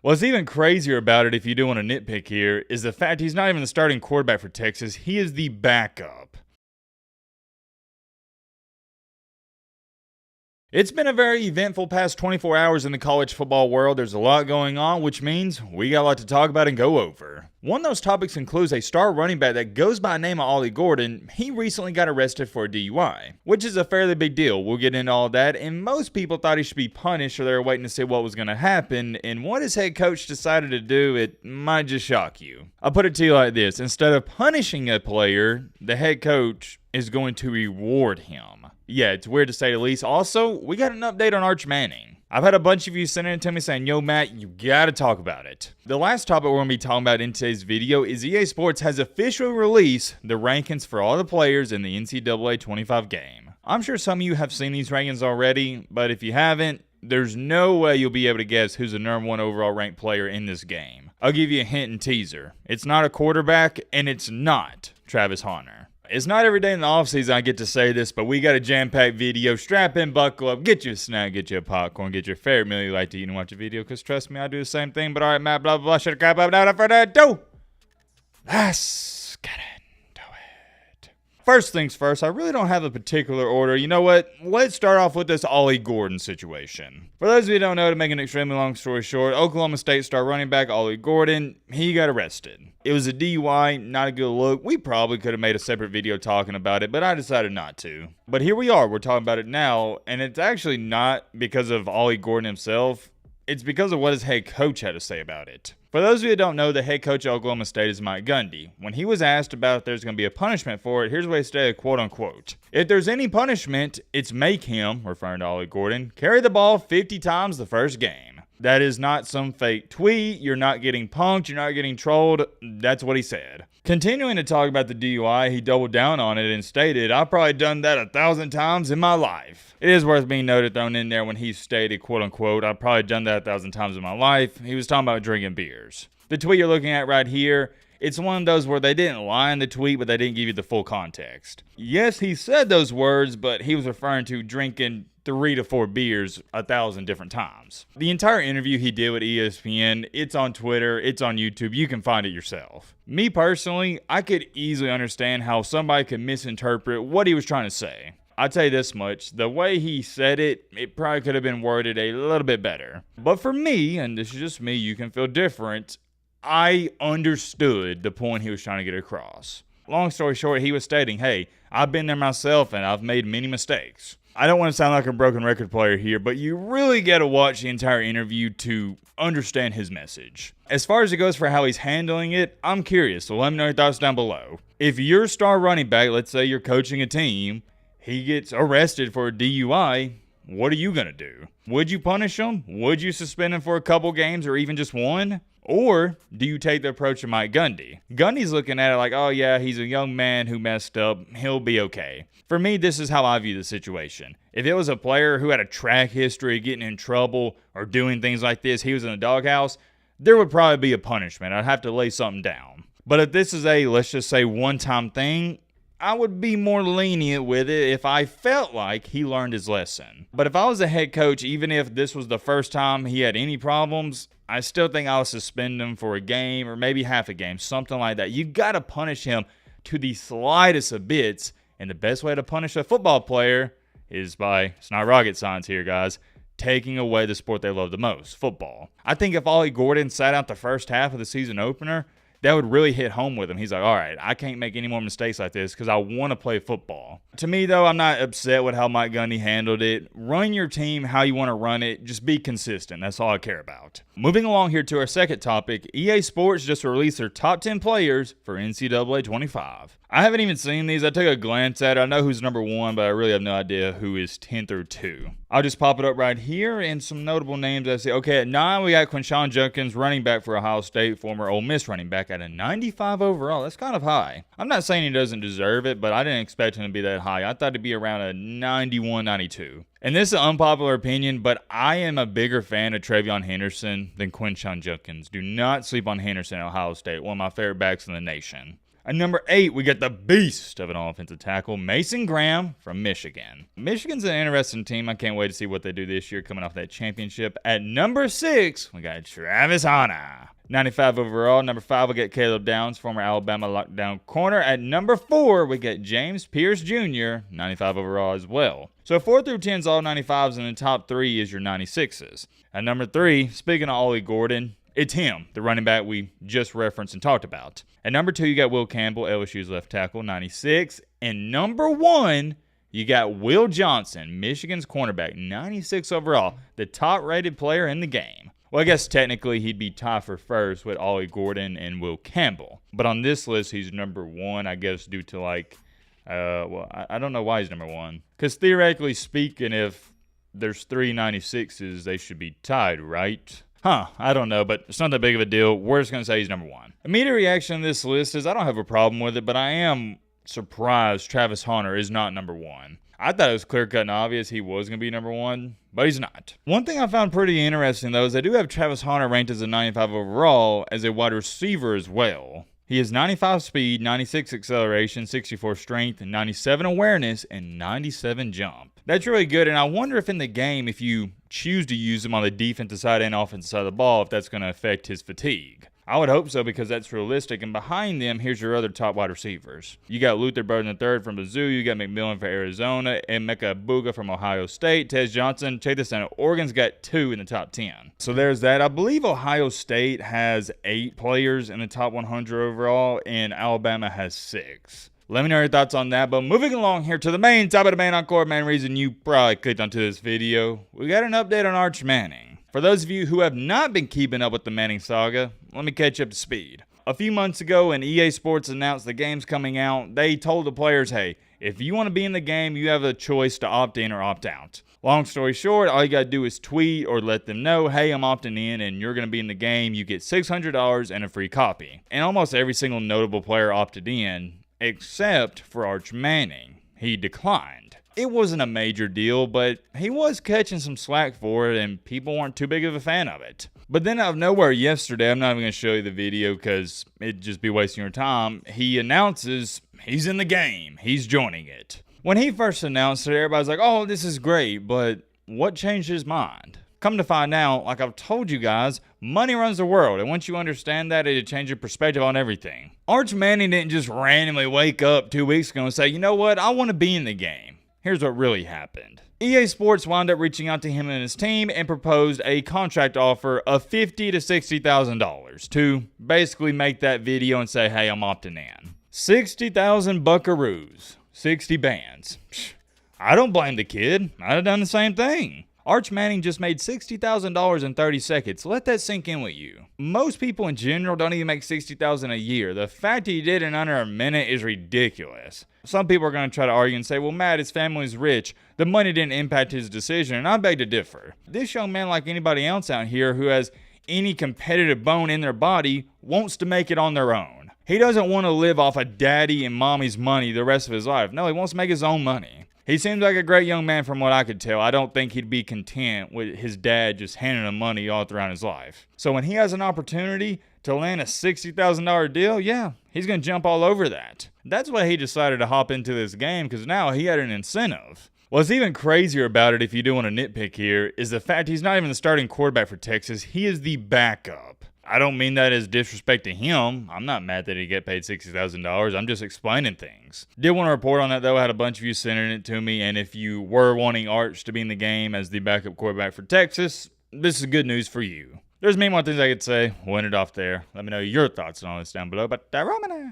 What's even crazier about it, if you do want to nitpick here, is the fact he's not even the starting quarterback for Texas. He is the backup. It's been a very eventful past 24 hours in the college football world. There's a lot going on, which means we got a lot to talk about and go over. One of those topics includes a star running back that goes by the name of Ollie Gordon. He recently got arrested for a DUI, which is a fairly big deal. We'll get into all that, and most people thought he should be punished, or they were waiting to see what was going to happen, and what his head coach decided to do, it might just shock you. I'll put it to you like this. Instead of punishing a player, the head coach is going to reward him. Yeah, it's weird to say the least. Also, we got an update on Arch Manning. I've had a bunch of you sending it to me saying, yo, Matt, you gotta talk about it. The last topic we're gonna be talking about in today's video is EA Sports has officially released the rankings for all the players in the NCAA 25 game. I'm sure some of you have seen these rankings already, but if you haven't, there's no way you'll be able to guess who's the number one overall ranked player in this game. I'll give you a hint and teaser. It's not a quarterback, and it's not Travis Hunter. It's not every day in the offseason I get to say this, but we got a jam-packed video. Strap in, buckle up, get you a snack, get you a popcorn, get your favorite meal you like to eat and watch a video, because trust me, I do the same thing. But all right, Matt, blah, blah, blah, shut up, without further ado, let's get into it. First things first, I really don't have a particular order. You know what? Let's start off with this Ollie Gordon situation. For those of you who don't know, to make an extremely long story short, Oklahoma State star running back Ollie Gordon, he got arrested. It was a DUI, not a good look. We probably could have made a separate video talking about it, but I decided not to. But here we are, we're talking about it now, and it's actually not because of Ollie Gordon himself. It's because of what his head coach had to say about it. For those of you who don't know, the head coach of Oklahoma State is Mike Gundy. When he was asked about if there's going to be a punishment for it, here's what he said, quote unquote, "If there's any punishment, it's make him," referring to Ollie Gordon, "carry the ball 50 times the first game." That is not some fake tweet. You're not getting punked. You're not getting trolled. That's what he said. Continuing to talk about the DUI, he doubled down on it and stated, "I've probably done that 1,000 times in my life." It is worth being noted, thrown in there when he stated, quote unquote, "I've probably done that 1,000 times in my life." He was talking about drinking beers. The tweet you're looking at right here, it's one of those where they didn't lie in the tweet, but they didn't give you the full context. Yes, he said those words, but he was referring to drinking 3 to 4 beers 1,000 different times. The entire interview he did with ESPN, it's on Twitter, it's on YouTube, you can find it yourself. Me personally, I could easily understand how somebody could misinterpret what he was trying to say. I'll tell you this much, the way he said it, it probably could have been worded a little bit better. But for me, and this is just me, you can feel different, I understood the point he was trying to get across. Long story short, he was stating, hey, I've been there myself and I've made many mistakes. I don't want to sound like a broken record player here, but you really got to watch the entire interview to understand his message. As far as it goes for how he's handling it, I'm curious, so let me know your thoughts down below. If your star running back, let's say you're coaching a team, he gets arrested for a DUI, what are you going to do? Would you punish him? Would you suspend him for a couple games or even just one? Or do you take the approach of Mike Gundy? Gundy's looking at it like, oh yeah, he's a young man who messed up. He'll be okay. For me, this is how I view the situation. If it was a player who had a track history of getting in trouble or doing things like this, he was in the doghouse, there would probably be a punishment. I'd have to lay something down. But if this is a, let's just say, one-time thing, I would be more lenient with it if I felt like he learned his lesson. But if I was a head coach, even if this was the first time he had any problems, I still think I would suspend him for a game or maybe half a game, something like that. You got to punish him to the slightest of bits, and the best way to punish a football player is by, it's not rocket science here, guys, taking away the sport they love the most, football. I think if Ollie Gordon sat out the first half of the season opener, that would really hit home with him. He's like, all right, I can't make any more mistakes like this because I want to play football. To me, though, I'm not upset with how Mike Gundy handled it. Run your team how you want to run it. Just be consistent. That's all I care about. Moving along here to our second topic, EA Sports just released their top 10 players for NCAA 25. I haven't even seen these. I took a glance at it. I know who's number 1, but I really have no idea who is 10 through 2. I'll just pop it up right here, and some notable names I see. Okay, at 9, we got Quinshon Judkins, running back for Ohio State, former Ole Miss running back, at a 95 overall. That's kind of high. I'm not saying he doesn't deserve it, but I didn't expect him to be that high. I thought it'd be around a 91, 92. And this is an unpopular opinion, but I am a bigger fan of TreVeyon Henderson than Quinshon Judkins. Do not sleep on Henderson at Ohio State, one of my favorite backs in the nation. At number 8, we got the beast of an offensive tackle, Mason Graham from Michigan. Michigan's an interesting team. I can't wait to see what they do this year coming off that championship. At number 6, we got Travis Hunter. 95 overall. Number 5, we got Caleb Downs, former Alabama lockdown corner. At number 4, we got James Pierce Jr., 95 overall as well. So 4 through 10's all 95s, and the top 3 is your 96s. At number 3, speaking of Ollie Gordon, it's him, the running back we just referenced and talked about. At number 2, you got Will Campbell, LSU's left tackle, 96. And number 1, you got Will Johnson, Michigan's cornerback, 96 overall, the top-rated player in the game. Well, I guess technically he'd be tied for first with Ollie Gordon and Will Campbell. But on this list, he's number 1, I guess, due to I don't know why he's number 1. Because theoretically speaking, if there's 3 96s, they should be tied, right? I don't know, but it's not that big of a deal. We're just going to say he's number 1. Immediate reaction to this list is I don't have a problem with it, but I am surprised Travis Hunter is not number 1. I thought it was clear-cut and obvious he was going to be number 1, but he's not. One thing I found pretty interesting, though, is they do have Travis Hunter ranked as a 95 overall as a wide receiver as well. He has 95 speed, 96 acceleration, 64 strength, 97 awareness, and 97 jump. That's really good, and I wonder if in the game, if you choose to use him on the defensive side and offensive side of the ball, if that's going to affect his fatigue. I would hope so because that's realistic. And behind them, here's your other top wide receivers. You got Luther Burden III from Mizzou. You got McMillan for Arizona. Emeka Buga from Ohio State. Tez Johnson, check this out. Oregon's got 2 in the top 10. So there's that. I believe Ohio State has 8 players in the top 100 overall, and Alabama has 6. Let me know your thoughts on that. But moving along here to the main top of the main encore, main reason you probably clicked onto this video, we got an update on Arch Manning. For those of you who have not been keeping up with the Manning saga, let me catch you up to speed. A few months ago, when EA Sports announced the game's coming out, they told the players, hey, if you want to be in the game, you have a choice to opt in or opt out. Long story short, all you got to do is tweet or let them know, hey, I'm opting in and you're going to be in the game. You get $600 and a free copy. And almost every single notable player opted in, except for Arch Manning. He declined. It wasn't a major deal, but he was catching some slack for it, and people weren't too big of a fan of it. But then out of nowhere yesterday, I'm not even going to show you the video because it'd just be wasting your time, he announces he's in the game. He's joining it. When he first announced it, everybody's like, oh, this is great, but what changed his mind? Come to find out, like I've told you guys, money runs the world, and once you understand that, it'll change your perspective on everything. Arch Manning didn't just randomly wake up 2 weeks ago and say, you know what, I want to be in the game. Here's what really happened. EA Sports wound up reaching out to him and his team and proposed a contract offer of $50,000 to $60,000 to basically make that video and say, hey, I'm opting in. 60,000 buckaroos, 60 bands. I don't blame the kid. I'd have done the same thing. Arch Manning just made $60,000 in 30 seconds. Let that sink in with you. Most people in general don't even make $60,000 a year. The fact he did it in under a minute is ridiculous. Some people are going to try to argue and say, well, Matt, his family's rich. The money didn't impact his decision, and I beg to differ. This young man, like anybody else out here who has any competitive bone in their body, wants to make it on their own. He doesn't want to live off of daddy and mommy's money the rest of his life. No, he wants to make his own money. He seems like a great young man from what I could tell. I don't think he'd be content with his dad just handing him money all throughout his life. So when he has an opportunity to land a $60,000 deal, yeah, he's going to jump all over that. That's why he decided to hop into this game, because now he had an incentive. What's even crazier about it, if you do want to nitpick here, is the fact he's not even the starting quarterback for Texas. He is the backup. I don't mean that as disrespect to him. I'm not mad that he get paid $60,000. I'm just explaining things. Did want to report on that, though. I had a bunch of you sending it to me. And if you were wanting Arch to be in the game as the backup quarterback for Texas, this is good news for you. There's many more things I could say. We'll end it off there. Let me know your thoughts on all this down below. But Romana.